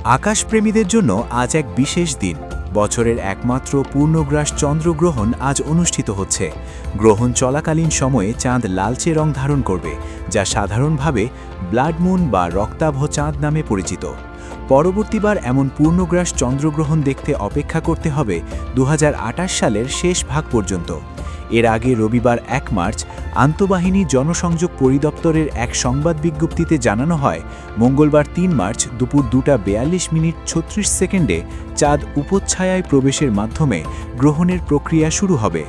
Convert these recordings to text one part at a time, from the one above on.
আকাশপ্রেমীদের জন্য আজ এক বিশেষ দিন। বছরের একমাত্র পূর্ণগ্রাস চন্দ্রগ্রহণ আজ অনুষ্ঠিত হচ্ছে। গ্রহণ চলাকালীন সময়ে চাঁদ লালচে রং ধারণ করবে, যা সাধারণভাবে ব্লাড মুন বা রক্তাভ চাঁদ নামে পরিচিত। পরবর্তীবার এমন পূর্ণগ্রাস চন্দ্রগ্রহণ দেখতে অপেক্ষা করতে হবে 2028 সালের শেষ ভাগ পর্যন্ত। এর আগে রবিবার 1 মার্চ আন্তঃবাহিনী জনসংযোগ পরিদপ্তরের এক সংবাদ বিজ্ঞপ্তিতে জানানো হয়, মঙ্গলবার 3 মার্চ দুপুর 2:42:36 চাঁদ উপচ্ছায়ায় প্রবেশের মাধ্যমে গ্রহণের প্রক্রিয়া শুরু হবে।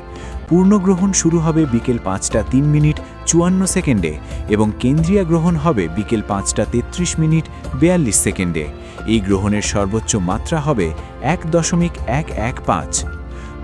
পূর্ণগ্রহণ শুরু হবে বিকেল 5:03:54 এবং কেন্দ্রীয় গ্রহণ হবে বিকেল 5:33:42। এই গ্রহণের সর্বোচ্চ মাত্রা হবে 1.115।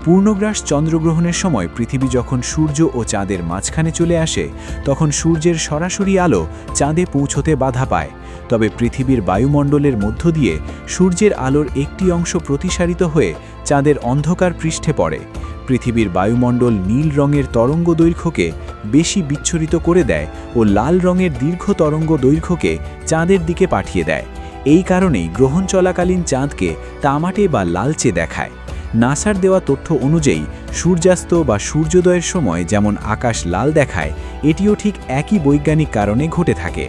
পূর্ণগ্রাস চন্দ্রগ্রহণের সময় পৃথিবী যখন সূর্য ও চাঁদের মাঝখানে চলে আসে, তখন সূর্যের সরাসরি আলো চাঁদে পৌঁছতে বাধা পায়। তবে পৃথিবীর বায়ুমণ্ডলের মধ্য দিয়ে সূর্যের আলোর একটি অংশ প্রতিসারিত হয়ে চাঁদের অন্ধকার পৃষ্ঠে পড়ে। পৃথিবীর বায়ুমণ্ডল নীল রঙের তরঙ্গ দৈর্ঘ্যকে বেশি বিচ্ছুরিত করে দেয় ও লাল রঙের দীর্ঘ তরঙ্গ দৈর্ঘ্যকে চাঁদের দিকে পাঠিয়ে দেয়। এই কারণেই গ্রহণ চলাকালীন চাঁদকে তামাটে বা লালচে দেখায়। নাসার দেওয়া তথ্য অনুযায়ী সূর্যাস্ত বা সূর্যোদয়ের সময় যেমন আকাশ লাল দেখায়, এটিও ঠিক একই বৈজ্ঞানিক কারণে ঘটে থাকে।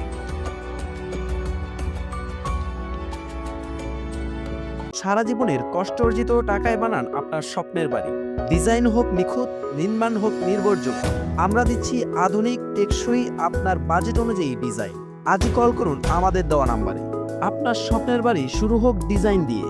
সারা জীবনের কষ্ট অর্জিত টাকায় বানান আপনার স্বপ্নের বাড়ি। ডিজাইন হোক নিখুঁত, নির্মাণ হোক নির্ভরযোগ্য, আমরা দিচ্ছি আধুনিক, টেকসই, আপনার বাজেট অনুযায়ী ডিজাইন। আজই কল করুন আমাদের দেওয়া নাম্বারে। আপনার স্বপ্নের বাড়ি শুরু হোক ডিজাইন দিয়ে।